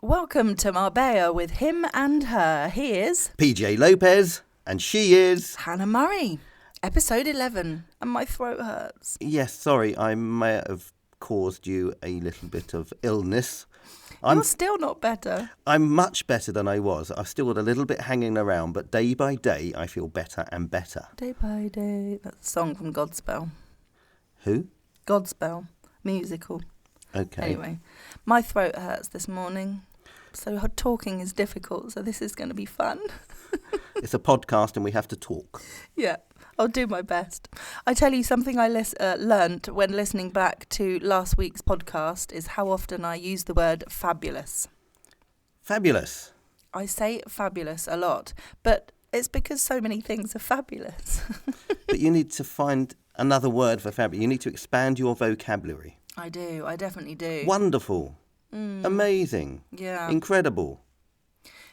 Welcome to Marbella with him and her. He is PJ Lopez, and she is Hannah Murray. Episode 11, and my throat hurts. Yes, sorry, I may have caused you a little bit of illness. You're still not better. I'm much better than I was. I've still got a little bit hanging around, but day by day I feel better and better. Day by day. That's a song from Godspell. Who? Godspell. Musical. Okay. Anyway, my throat hurts this morning, so talking is difficult, so this is going to be fun. It's a podcast and we have to talk. Yeah, I'll do my best. I tell you, something I learned when listening back to last week's podcast is how often I use the word fabulous. Fabulous. I say fabulous a lot, but it's because so many things are fabulous. But you need to find another word for fabulous. You need to expand your vocabulary. I do. I definitely do. Wonderful. Amazing. Yeah. Incredible.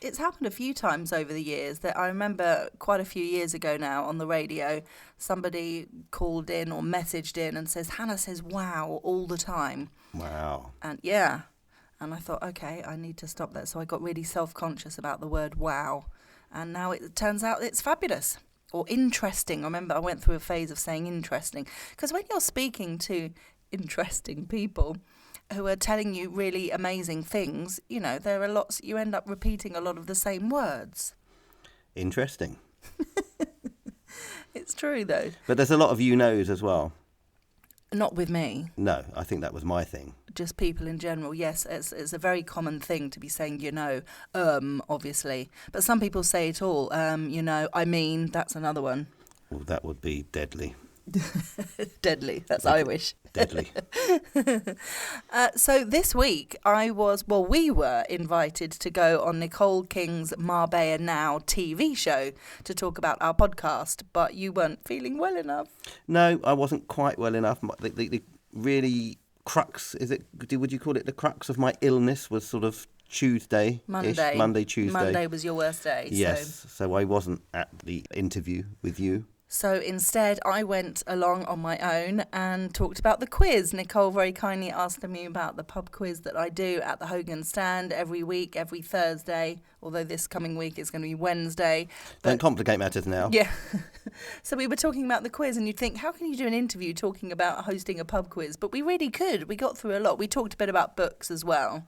It's happened a few times over the years that I remember quite a few years ago now on the radio, somebody called in or messaged in and says, Hannah says wow all the time. Wow. And yeah. And I thought, okay, I need to stop that. So I got really self-conscious about the word wow. And now it turns out it's fabulous or interesting. I remember I went through a phase of saying interesting. Because when you're speaking to interesting people who are telling you really amazing things, you know, there are lots, you end up repeating a lot of the same words. Interesting. It's true, though. But there's a lot of you-knows as well. Not with me. No, I think that was my thing. Just people in general. Yes, it's a very common thing to be saying, you know, obviously. But some people say it all. You know, I mean, that's another one. Well, that would be deadly. Deadly. That's Irish. Deadly. So this week we were invited to go on Nicole King's Marbella Now TV show to talk about our podcast, but you weren't feeling well enough. No, I wasn't quite well enough. The really crux, would you call it the crux of my illness was sort of Tuesday. Tuesday. Monday was your worst day. Yes, so I wasn't at the interview with you. So instead, I went along on my own and talked about the quiz. Nicole very kindly asked me about the pub quiz that I do at the Hogan Stand every week, every Thursday, although this coming week it's going to be Wednesday. Don't complicate matters now. Yeah. So we were talking about the quiz, and you'd think, how can you do an interview talking about hosting a pub quiz? But we really could. We got through a lot. We talked a bit about books as well.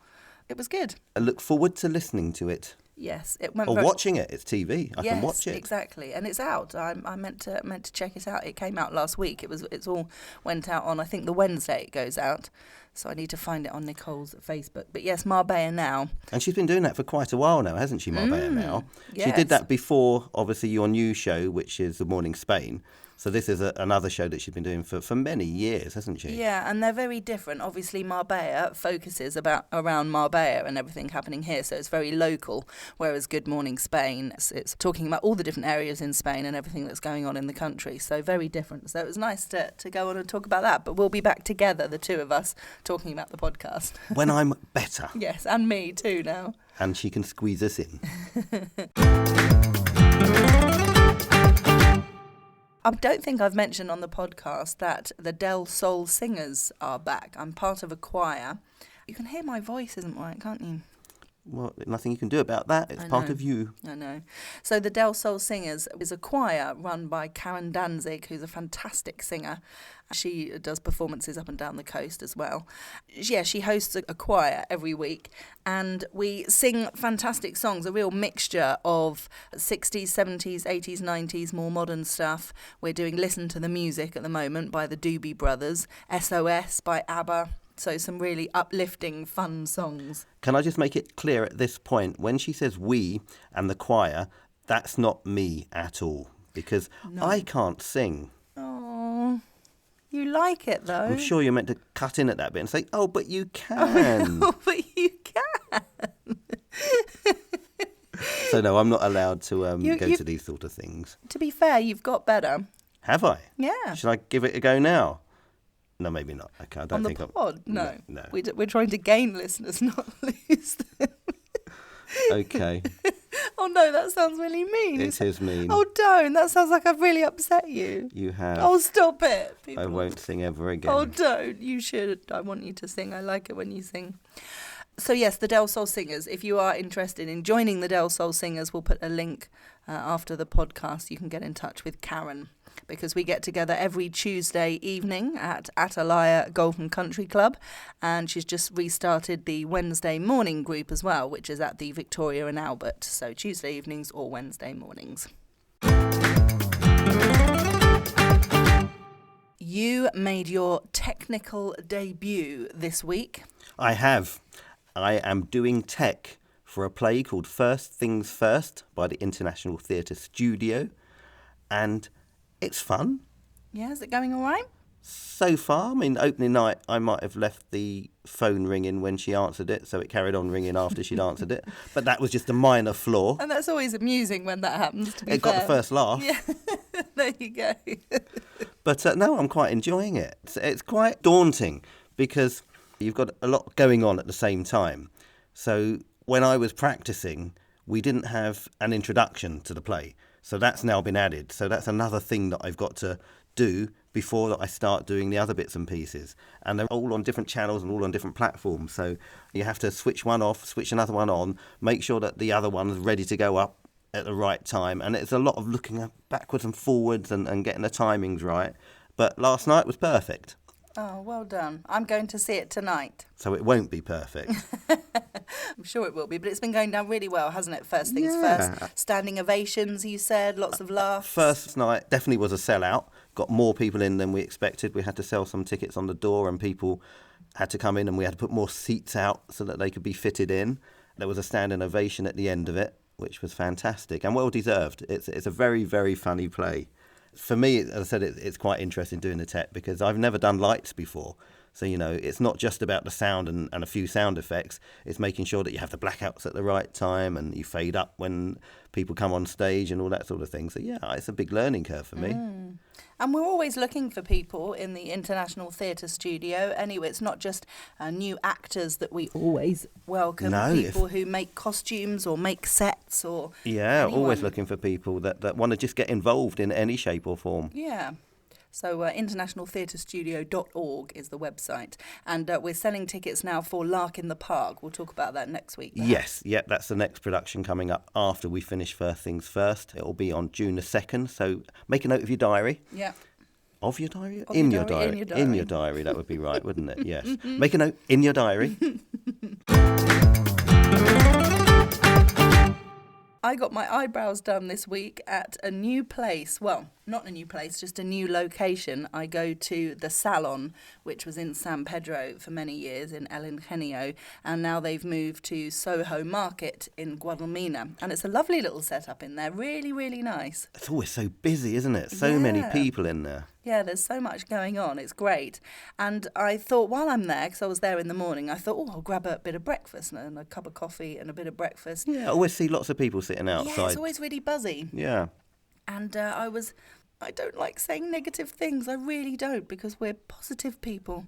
It was good. I look forward to listening to it. Yes, it went. Or watching it. It's TV. I can watch it. Yes, exactly, and it's out. I meant to check it out. It came out last week. It's all went out on, I think, the Wednesday it goes out. So I need to find it on Nicole's Facebook. But yes, Marbella Now. And she's been doing that for quite a while now, hasn't she, Marbella Now? Yes. She did that before, obviously, your new show, which is The Morning Spain. So this is another show that she's been doing for many years, hasn't she? Yeah, and they're very different. Obviously, Marbella focuses around Marbella and everything happening here, so it's very local, whereas Good Morning Spain, it's talking about all the different areas in Spain and everything that's going on in the country, so very different. So it was nice to go on and talk about that, but we'll be back together, the two of us, talking about the podcast. When I'm better. Yes, and me too now. And she can squeeze us in. I don't think I've mentioned on the podcast that the Del Sol Singers are back. I'm part of a choir. You can hear my voice isn't right, can't you? Well, nothing you can do about that. It's part of you. I know. So the Del Sol Singers is a choir run by Karen Danzig, who's a fantastic singer. She does performances up and down the coast as well. Yeah, she hosts a choir every week, and we sing fantastic songs, a real mixture of 60s, 70s, 80s, 90s, more modern stuff. We're doing Listen to the Music at the moment by the Doobie Brothers, SOS by ABBA. So some really uplifting, fun songs. Can I just make it clear at this point, when she says we and the choir, that's not me at all, because I can't sing. Oh, you like it though. I'm sure you're meant to cut in at that bit and say, oh, but you can. Oh, but you can. So no, I'm not allowed to go to these sort of things. To be fair, you've got better. Have I? Yeah. Should I give it a go now? No, maybe not. Okay, I don't think on the pod? No. No. We're trying to gain listeners, not lose them. Okay. Oh no, that sounds really mean. It is mean. Oh, don't. That sounds like I've really upset you. You have. Oh, stop it. People. I won't sing ever again. Oh, don't. You should. I want you to sing. I like it when you sing. So yes, the Del Sol Singers. If you are interested in joining the Del Sol Singers, we'll put a link after the podcast. You can get in touch with Karen, because we get together every Tuesday evening at Atalaya Golf and Country Club, and she's just restarted the Wednesday morning group as well, which is at the Victoria and Albert. So Tuesday evenings or Wednesday mornings. You made your technical debut this week. I have. I am doing tech for a play called First Things First by the International Theatre Studio, and it's fun. Yeah, is it going all right? So far, I mean, opening night, I might have left the phone ringing when she answered it, so it carried on ringing after she'd answered it. But that was just a minor flaw. And that's always amusing when that happens, to be fair. It got the first laugh. Yeah, there you go. But no, I'm quite enjoying it. It's quite daunting because you've got a lot going on at the same time. So when I was practicing, we didn't have an introduction to the play. So that's now been added. So that's another thing that I've got to do before that I start doing the other bits and pieces. And they're all on different channels and all on different platforms. So you have to switch one off, switch another one on, make sure that the other one's ready to go up at the right time. And it's a lot of looking backwards and forwards and getting the timings right. But last night was perfect. Oh, well done. I'm going to see it tonight. So it won't be perfect. I'm sure it will be, but it's been going down really well, hasn't it? First things first. Standing ovations, you said, lots of laughs. First night definitely was a sellout. Got more people in than we expected. We had to sell some tickets on the door and people had to come in and we had to put more seats out so that they could be fitted in. There was a standing ovation at the end of it, which was fantastic and well deserved. It's a very, very funny play. For me, as I said, it's quite interesting doing the tech because I've never done lights before. So, you know, it's not just about the sound and a few sound effects. It's making sure that you have the blackouts at the right time and you fade up when people come on stage and all that sort of thing. So, yeah, it's a big learning curve for me. And we're always looking for people in the International Theatre Studio. Anyway, it's not just new actors that we always welcome. No, people who make costumes or make sets or Yeah, anyone. always looking for people that want to just get involved in any shape or form. Yeah. So internationaltheatrestudio.org is the website. And we're selling tickets now for Lark in the Park. We'll talk about that next week. Yes, that's the next production coming up after we finish First Things First. It will be on June the 2nd, so make a note of your diary. Yeah. Of your diary? Of in your your diary, diary. in your diary. In your diary, that would be right, wouldn't it? Yes. Make a note in your diary. I got my eyebrows done this week at a new place. Well, not a new place, just a new location. I go to the Salon, which was in San Pedro for many years in El Ingenio, and now they've moved to Soho Market in Guadalmina. And it's a lovely little setup in there, really, really nice. It's always so busy, isn't it? So many Yeah. people in there. Yeah, there's so much going on. It's great. And I thought while I'm there, because I was there in the morning, I thought, I'll grab a bit of breakfast and a cup of coffee and a bit of breakfast. Yeah, I always see lots of people sitting outside. Yeah, it's always really buzzy. Yeah. And I don't like saying negative things. I really don't, because we're positive people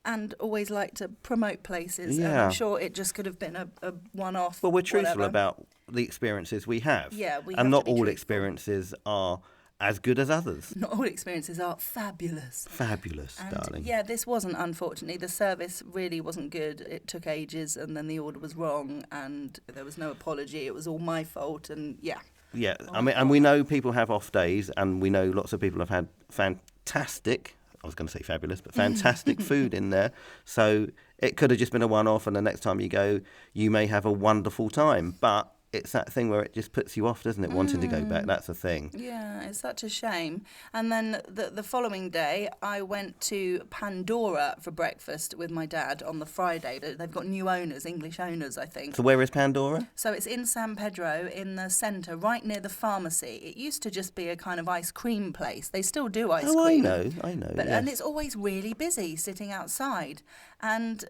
and always like to promote places. And Yeah. I'm sure it just could have been a one-off. Well, we're truthful whatever. about the experiences we have. Yeah, we have and to not be all truthful. experiences are as good as others. Not all experiences are fabulous. Fabulous, And darling. yeah, this wasn't, unfortunately. The service really wasn't good. It took ages and then the order was wrong and there was no apology. It was all my fault and yeah. Yeah, I mean, and we know people have off days, and we know lots of people have had fantastic, I was going to say fabulous, but fantastic food in there. So it could have just been a one-off, and the next time you go, you may have a wonderful time. But it's that thing where it just puts you off, doesn't it, wanting to go back? That's the thing. Yeah, it's such a shame. And then the following day, I went to Pandora for breakfast with my dad on the Friday. They've got new owners, English owners, I think. So where is Pandora? So it's in San Pedro, in the centre, right near the pharmacy. It used to just be a kind of ice cream place. They still do ice cream. I know. But, yes. And it's always really busy sitting outside. And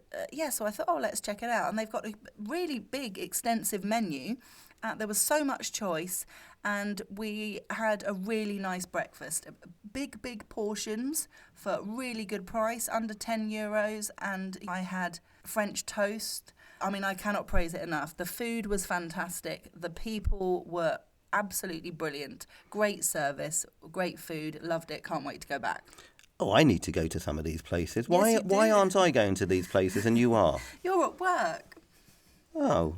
so I thought, let's check it out. And they've got a really big, extensive menu. There was so much choice. And we had a really nice breakfast. Big, big portions for a really good price, under €10. And I had French toast. I mean, I cannot praise it enough. The food was fantastic. The people were absolutely brilliant. Great service, great food. Loved it. Can't wait to go back. Oh, I need to go to some of these places. Yes, you Why do. aren't I going to these places and you are? You're at work. Oh,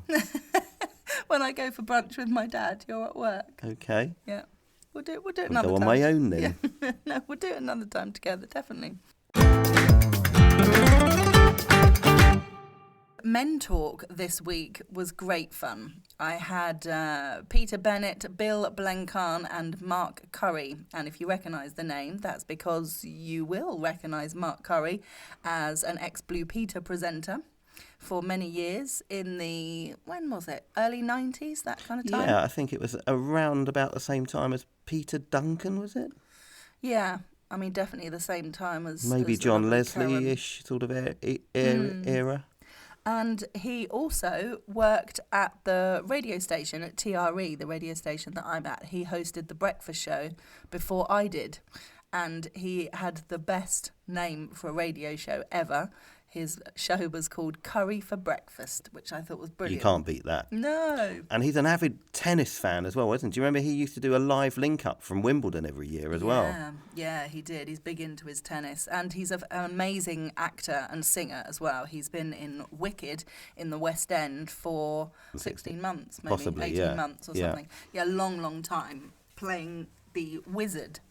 When I go for brunch with my dad, you're at work. okay. Yeah. We'll do it I'll another go time. on my own then. Yeah. No, we'll do it another time together, definitely. Men Talk this week was great fun. I had Peter Bennett, Bill Blencarn and Mark Curry. And if you recognise the name, that's because you will recognise Mark Curry as an ex-Blue Peter presenter for many years in the, when was it, early 90s, that kind of time? Yeah, I think it was around about the same time as Peter Duncan, was it? Yeah, I mean, definitely the same time as... Maybe as the John lovely Karen. Leslie-ish sort of era. And he also worked at the radio station at TRE, the radio station that I'm at. He hosted the breakfast show before I did. And he had the best name for a radio show ever. His show was called Curry for Breakfast, which I thought was brilliant. You can't beat that. No. And he's an avid tennis fan as well, isn't he? Do you remember he used to do a live link-up from Wimbledon every year as well? Yeah, he did. He's big into his tennis. And he's an amazing actor and singer as well. He's been in Wicked in the West End for 16 months, maybe Possibly, 18 months or something. Yeah, long time, playing the wizard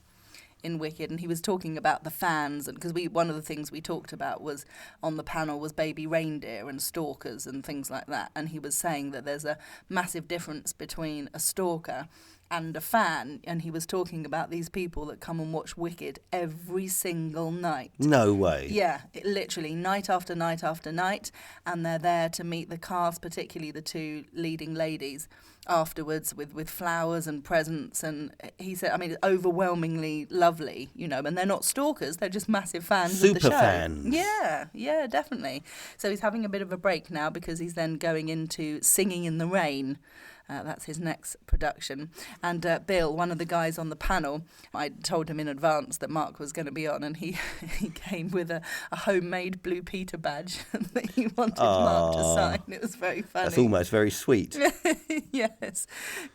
in Wicked, and he was talking about the fans, and because one of the things we talked about was on the panel was baby reindeer and stalkers and things like that, and he was saying that there's a massive difference between a stalker and a fan, and he was talking about these people that come and watch Wicked every single night. No way. Yeah, literally night after night after night, and they're there to meet the cast, particularly the two leading ladies, afterwards with flowers and presents. And he said, I mean, it's overwhelmingly lovely, you know, and they're not stalkers, they're just massive fans of the show. Super fans. Yeah, definitely. So he's having a bit of a break now because he's then going into Singing in the Rain. That's his next production. And Bill, one of the guys on the panel, I told him in advance that Mark was going to be on, and he came with a homemade Blue Peter badge that he wanted Mark to sign. It was very funny. That's almost very sweet. Yes,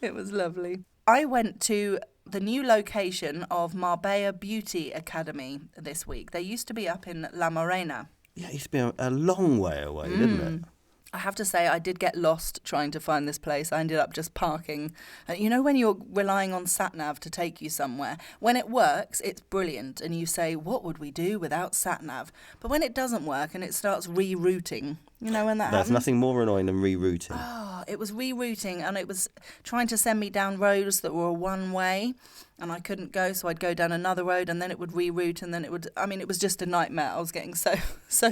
it was lovely. I went to the new location of Marbella Beauty Academy this week. They used to be up in La Morena. Yeah, it used to be a long way away, didn't it? I have to say, I did get lost trying to find this place. I ended up just parking. You know when you're relying on sat-nav to take you somewhere? When it works, it's brilliant. And you say, what would we do without sat-nav? But when it doesn't work and it starts rerouting, you know when that happens? There's nothing more annoying than rerouting. Oh, it was rerouting, and it was trying to send me down roads that were one way, and I couldn't go, so I'd go down another road, and then it would reroute, and then it would, I mean, it was just a nightmare. I was getting so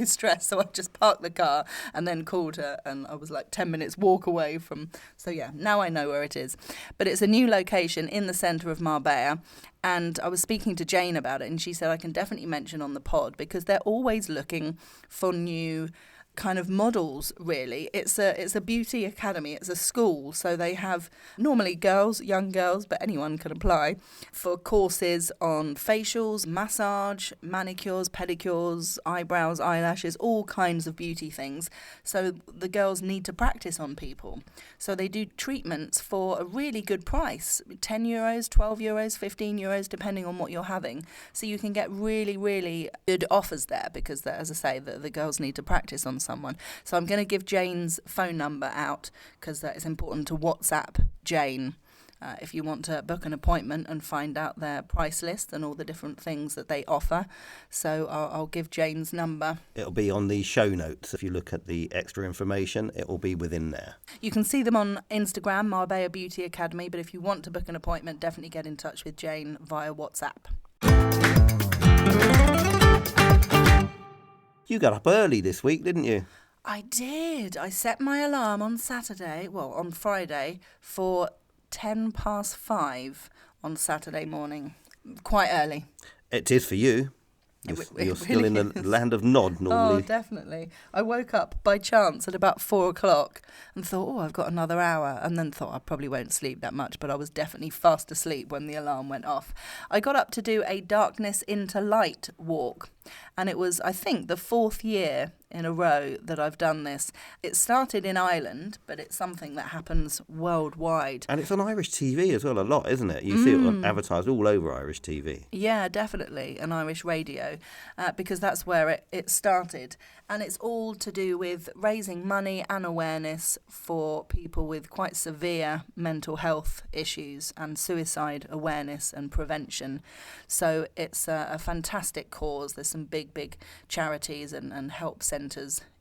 stressed, so I just parked the car and then called her, and I was like 10 minutes walk away from, so yeah, now I know where it is. But it's a new location in the centre of Marbella, and I was speaking to Jane about it, and she said I can definitely mention on the pod, because they're always looking for new kind of models, really. It's a beauty academy, it's a school, so they have normally girls, young girls, but anyone can apply for courses on facials, massage, manicures, pedicures, eyebrows, eyelashes, all kinds of beauty things. So the girls need to practice on people. So they do treatments for a really good price, 10 euros, 12 euros, 15 euros, depending on what you're having. So you can get really, really good offers there, because, as I say, the girls need to practice on someone. So I'm going to give Jane's phone number out, because it's important to WhatsApp Jane if you want to book an appointment and find out their price list and all the different things that they offer. So I'll give Jane's number. It'll be on the show notes. If you look at the extra information, it will be within there. You can see them on Instagram, Marbella Beauty Academy, but if you want to book an appointment, definitely get in touch with Jane via WhatsApp. You got up early this week, didn't you? I did. I set my alarm on Friday, for 5:10 on Saturday morning. Quite early. It is for you. You're still in the land of Nod normally. Oh, definitely. I woke up by chance at about 4:00 and thought, I've got another hour, and then thought I probably won't sleep that much, but I was definitely fast asleep when the alarm went off. I got up to do a Darkness into Light walk, And it was, I think, the 4th year in a row that I've done this. It started in Ireland, but it's something that happens worldwide. And it's on Irish TV as well a lot, isn't it? You see it advertised all over Irish TV. Yeah, definitely, and Irish radio, because that's where it started. And it's all to do with raising money and awareness for people with quite severe mental health issues and suicide awareness and prevention. So it's a fantastic cause. There's some big charities and help centres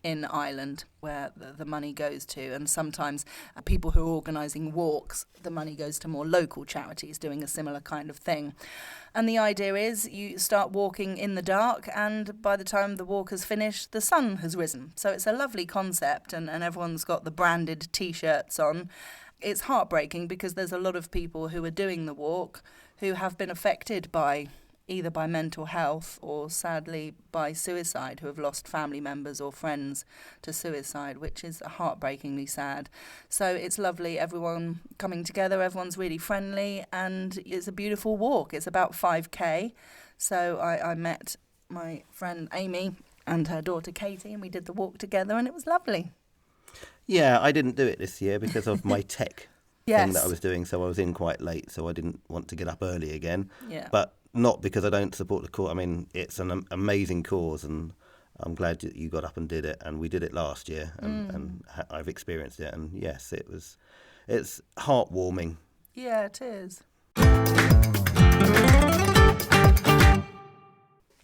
in Ireland where the money goes to, and sometimes people who are organising walks, the money goes to more local charities doing a similar kind of thing. And the idea is you start walking in the dark, and by the time the walk has finished, the sun has risen. So it's a lovely concept, and everyone's got the branded T-shirts on. It's heartbreaking because there's a lot of people who are doing the walk who have been affected by either by mental health or sadly by suicide, who have lost family members or friends to suicide, which is heartbreakingly sad. So it's lovely, everyone coming together, everyone's really friendly, and it's a beautiful walk. It's about 5k. So I met my friend Amy and her daughter Katie, and we did the walk together, and it was lovely. Yeah, I didn't do it this year because of my tech Yes. thing that I was doing, so I was in quite late, so I didn't want to get up early again. Yeah. But not because I don't support the cause. I mean, it's an amazing cause, and I'm glad that you got up and did it. And we did it last year, and I've experienced it. And yes, it's heartwarming. Yeah, it is.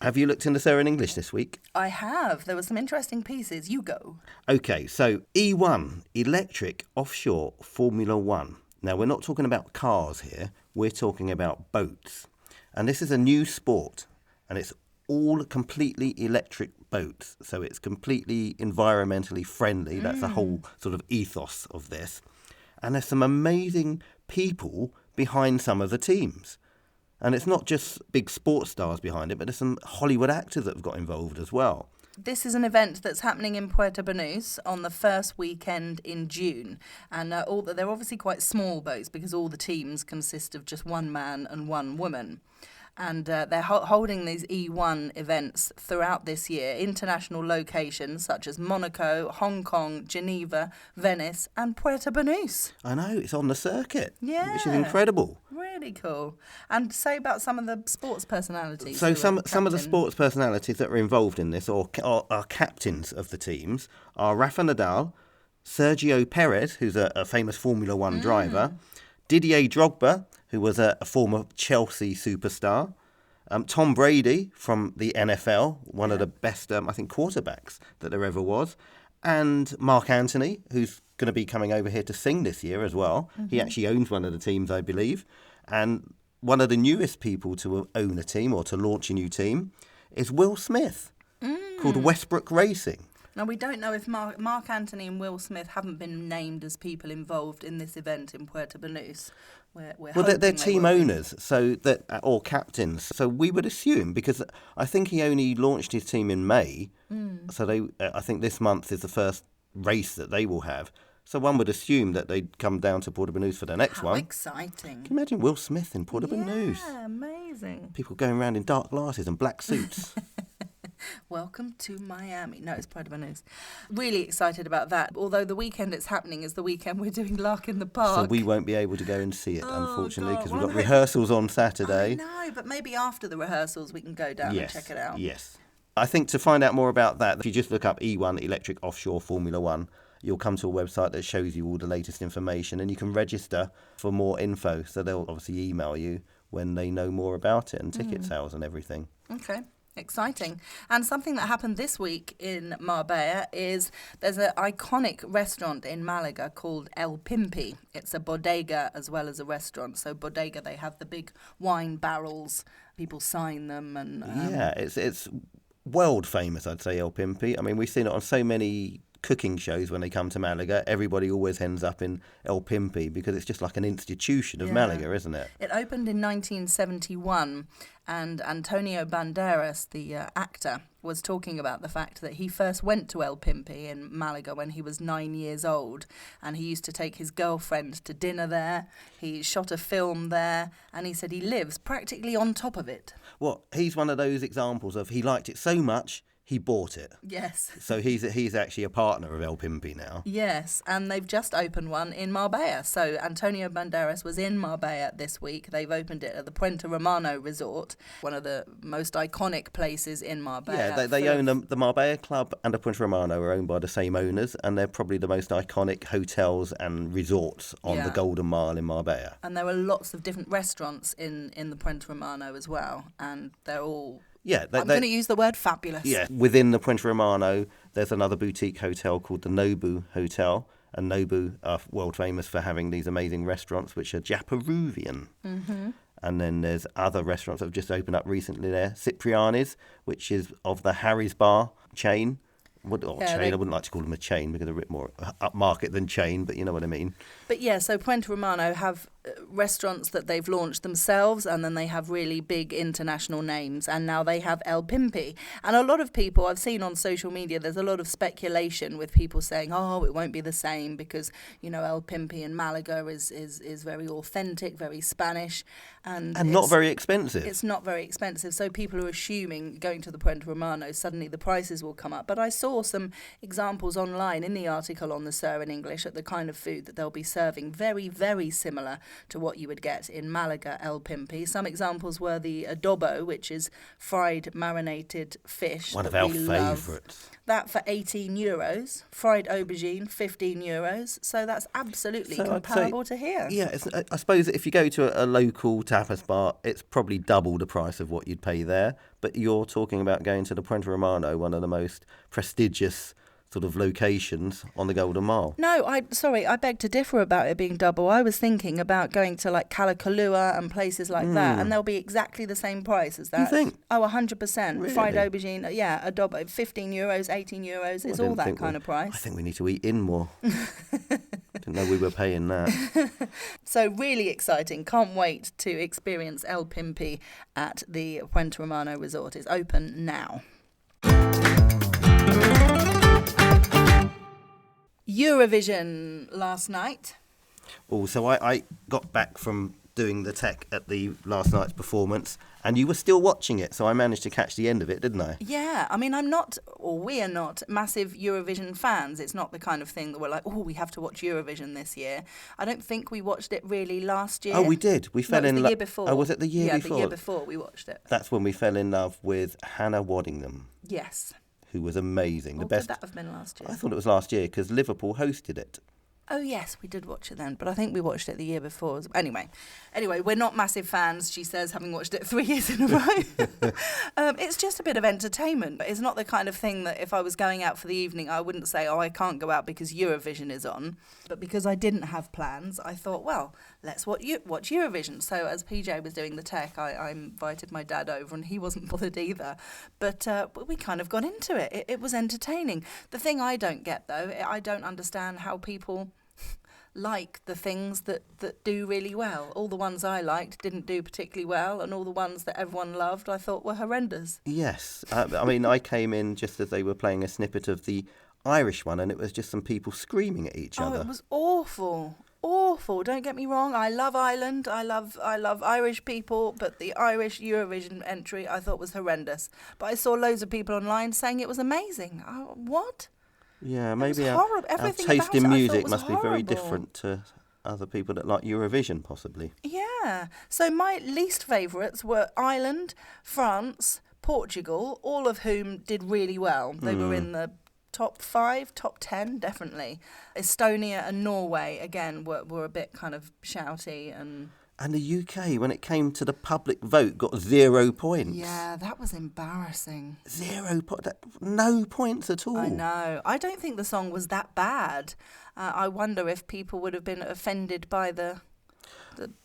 Have you looked into Sarah in English this week? I have. There were some interesting pieces. You go. Okay, so E1 Electric Offshore Formula 1. Now, we're not talking about cars here. We're talking about boats. And this is a new sport, and it's all completely electric boats. So it's completely environmentally friendly. That's the whole sort of ethos of this. And there's some amazing people behind some of the teams. And it's not just big sports stars behind it, but there's some Hollywood actors that have got involved as well. This is an event that's happening in Puerto Banus on the first weekend in June. And they're obviously quite small boats because all the teams consist of just one man and one woman. And they're holding these E1 events throughout this year, international locations such as Monaco, Hong Kong, Geneva, Venice and Puerto Banus. I know, it's on the circuit, Yeah. which is incredible. Really cool. And say about some of the sports personalities. So some of the captain. sports personalities that are involved in this or are captains of the teams are Rafa Nadal, Sergio Perez, who's a famous Formula 1 driver, Didier Drogba, who was a former Chelsea superstar, Tom Brady from the NFL, one of the best, I think, quarterbacks that there ever was, and Mark Anthony, who's going to be coming over here to sing this year as well. He actually owns one of the teams, I believe. And one of the newest people to own a team or to launch a new team is Will Smith, called Westbrook Racing. Now, we don't know if Mark Anthony and Will Smith haven't been named as people involved in this event in Puerto Banus. Well, they're team owners, so that or captains. So we would assume, because I think he only launched his team in May, so I think this month is the first race that they will have. So one would assume that they'd come down to Puerto Banus for their next one. How exciting. Can you imagine Will Smith in Puerto Banus? Yeah, amazing. People going around in dark glasses and black suits. Welcome to Miami. No, it's Puerto Banus. Really excited about that. Although the weekend it's happening is the weekend we're doing Lark in the Park. So we won't be able to go and see it, unfortunately, God. because we've got rehearsals on Saturday. No, but maybe after the rehearsals we can go down and check it out. Yes. I think to find out more about that, if you just look up E1 Electric Offshore Formula 1, you'll come to a website that shows you all the latest information, and you can register for more info. So they'll obviously email you when they know more about it and ticket sales and everything. Okay. Exciting. And something that happened this week in Marbella is there's an iconic restaurant in Malaga called El Pimpi. It's a bodega as well as a restaurant. So bodega, they have the big wine barrels. People sign them. And yeah, it's world famous, I'd say, El Pimpi. I mean, we've seen it on so many cooking shows when they come to Malaga, everybody always ends up in El Pimpi because it's just like an institution of Malaga, isn't it? It opened in 1971, and Antonio Banderas, the actor, was talking about the fact that he first went to El Pimpi in Malaga when he was 9 years old, and he used to take his girlfriend to dinner there. He shot a film there, and he said he lives practically on top of it. Well, he's one of those examples of he liked it so much, he bought it. Yes. So he's actually a partner of El Pimpi now. Yes, and they've just opened one in Marbella. So Antonio Banderas was in Marbella this week. They've opened it at the Puente Romano Resort, one of the most iconic places in Marbella. Yeah, they own the Marbella Club and the Puente Romano are owned by the same owners, and they're probably the most iconic hotels and resorts on the Golden Mile in Marbella. And there are lots of different restaurants in the Puente Romano as well, and they're all... Yeah, I'm going to use the word fabulous. Yeah, within the Puente Romano, there's another boutique hotel called the Nobu Hotel, and Nobu are world famous for having these amazing restaurants which are Japaruvian. Mm-hmm. And then there's other restaurants that have just opened up recently there. Cipriani's, which is of the Harry's Bar chain. I wouldn't like to call them a chain because they're a bit more upmarket than chain, but you know what I mean. But yeah, so Puente Romano have restaurants that they've launched themselves, and then they have really big international names, and now they have El Pimpi. And a lot of people I've seen on social media, there's a lot of speculation with people saying, oh, it won't be the same because, you know, El Pimpi in Malaga is very authentic, very Spanish. And not very expensive. It's not very expensive. So people are assuming going to the Puente Romano, suddenly the prices will come up. But I saw some examples online in the article on the Sir in English at the kind of food that they'll be serving, very, very similar to what you would get in Malaga El Pimpi. Some examples were the adobo, which is fried marinated fish. One of our favourites. That for €18. Fried aubergine, €15. So that's absolutely comparable to here. Yeah, I suppose if you go to a local tapas bar, it's probably double the price of what you'd pay there. But you're talking about going to the Puente Romano, one of the most prestigious sort of locations on the Golden Mile. No, I beg to differ about it being double. I was thinking about going to like Calakalua and places like that, and they'll be exactly the same price as that. You think? Oh, 100%. Really? Fried aubergine, adobo, €15, €18. It's all that kind of price. I think we need to eat in more. Didn't know we were paying that. So really exciting. Can't wait to experience El Pimpi at the Puente Romano Resort. It's open now. Eurovision last night. Oh, so I got back from doing the tech at the last night's performance, and you were still watching it, so I managed to catch the end of it, didn't I? Yeah, I mean, we are not massive Eurovision fans. It's not the kind of thing that we're like, oh, we have to watch Eurovision this year. I don't think we watched it really last year. Oh, we did. We fell in love. The year before. Oh, was it the year before? Yeah, the year before we watched it. That's when we fell in love with Hannah Waddingham. Yes. Who was amazing. Or could that have been last year? I thought it was last year because Liverpool hosted it. Oh, yes, we did watch it then, but I think we watched it the year before. Anyway, we're not massive fans, she says, having watched it 3 years in a row. It's just a bit of entertainment. It's not the kind of thing that if I was going out for the evening, I wouldn't say, oh, I can't go out because Eurovision is on. But because I didn't have plans, I thought, well, let's watch Eurovision. So as PJ was doing the tech, I invited my dad over, and he wasn't bothered either. But we kind of got into it. It was entertaining. The thing I don't get, though, I don't understand how people like the things that do really well. All the ones I liked didn't do particularly well, and all the ones that everyone loved I thought were horrendous. Yes. I mean, I came in just as they were playing a snippet of the Irish one, and it was just some people screaming at each other. Oh, it was awful. Awful. Don't get me wrong. I love Ireland. I love Irish people, but the Irish Eurovision entry I thought was horrendous. But I saw loads of people online saying it was amazing. What? Yeah, maybe our taste in music must be very different to other people that like Eurovision, possibly. Yeah. So my least favourites were Ireland, France, Portugal, all of whom did really well. They were in the top 5, top 10, definitely. Estonia and Norway, again, were a bit kind of shouty and... And the UK, when it came to the public vote, got 0 points. Yeah, that was embarrassing. 0 points. No points at all. I know. I don't think the song was that bad. I wonder if people would have been offended by the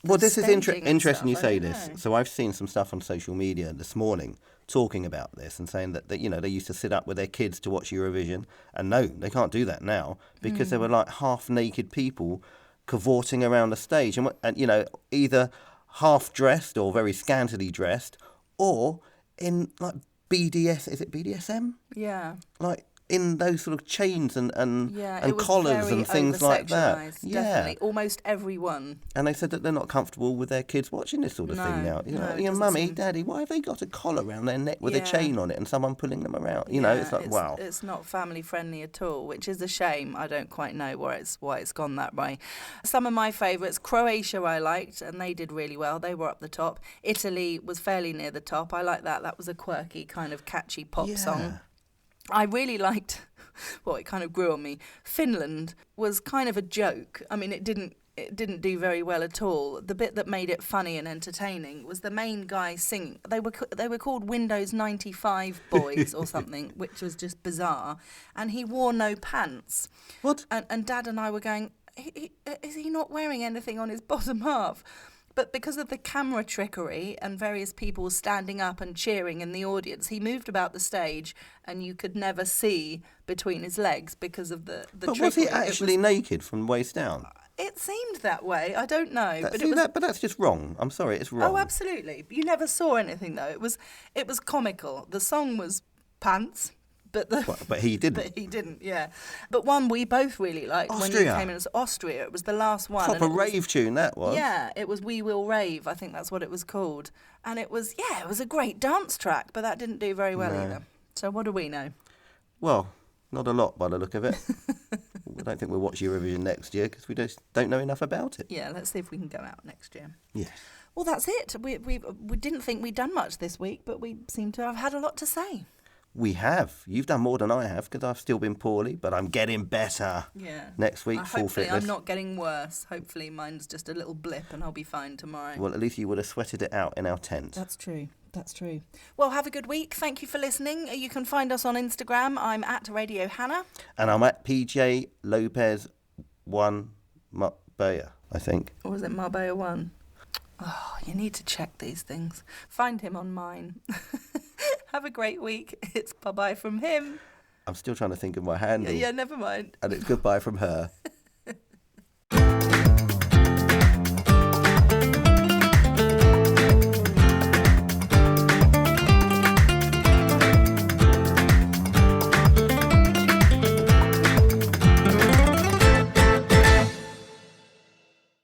well, this is interesting you say this. know. So I've seen some stuff on social media this morning talking about this and saying that, you know, they used to sit up with their kids to watch Eurovision, and no, they can't do that now because there were like half naked people cavorting around the stage, and you know, either half dressed or very scantily dressed, or in like is it BDSM? Yeah. Like in those sort of chains and it was collars very and things like that. Definitely. Almost everyone. And they said that they're not comfortable with their kids watching this sort of thing now. You know, your mummy, daddy, why have they got a collar around their neck with a chain on it and someone pulling them around? You know, it's like, wow. It's not family friendly at all, which is a shame. I don't quite know why it's gone that way. Some of my favourites, Croatia I liked, and they did really well. They were up the top. Italy was fairly near the top. I like that. That was a quirky, kind of catchy pop song. I really liked, well, it kind of grew on me. Finland was kind of a joke. I mean, it didn't do very well at all. The bit that made it funny and entertaining was the main guy singing. They were called Windows 95 boys or something, which was just bizarre. And he wore no pants. What? And Dad and I were going, is he not wearing anything on his bottom half? But because of the camera trickery and various people standing up and cheering in the audience, he moved about the stage and you could never see between his legs because of the but trickery. Was he actually naked from waist down? It seemed that way. I don't know. But that's just wrong. I'm sorry, it's wrong. Oh, absolutely. You never saw anything, though. It was comical. The song was pants. But he didn't. But he didn't, yeah. But one we both really liked when he came in as Austria. It was the last one. Proper rave tune, that was. Yeah, it was We Will Rave. I think that's what it was called. And it was a great dance track, but that didn't do very well either. So what do we know? Well, not a lot by the look of it. I don't think we'll watch Eurovision next year because we just don't know enough about it. Yeah, let's see if we can go out next year. Yes. Well, that's it. We didn't think we'd done much this week, but we seem to have had a lot to say. We have. You've done more than I have because I've still been poorly, but I'm getting better. Yeah. Next week, full hopefully fitness. I'm not getting worse. Hopefully mine's just a little blip and I'll be fine tomorrow. Well, at least you would have sweated it out in our tent. That's true. That's true. Well, have a good week. Thank you for listening. You can find us on Instagram. I'm at Radio Hannah. And I'm at PJ Lopez 1 Marbella, I think. Or was it Marbella 1? Oh, you need to check these things. Find him on mine. Have a great week. It's bye-bye from him. I'm still trying to think of my handle. Yeah, never mind. And it's goodbye from her.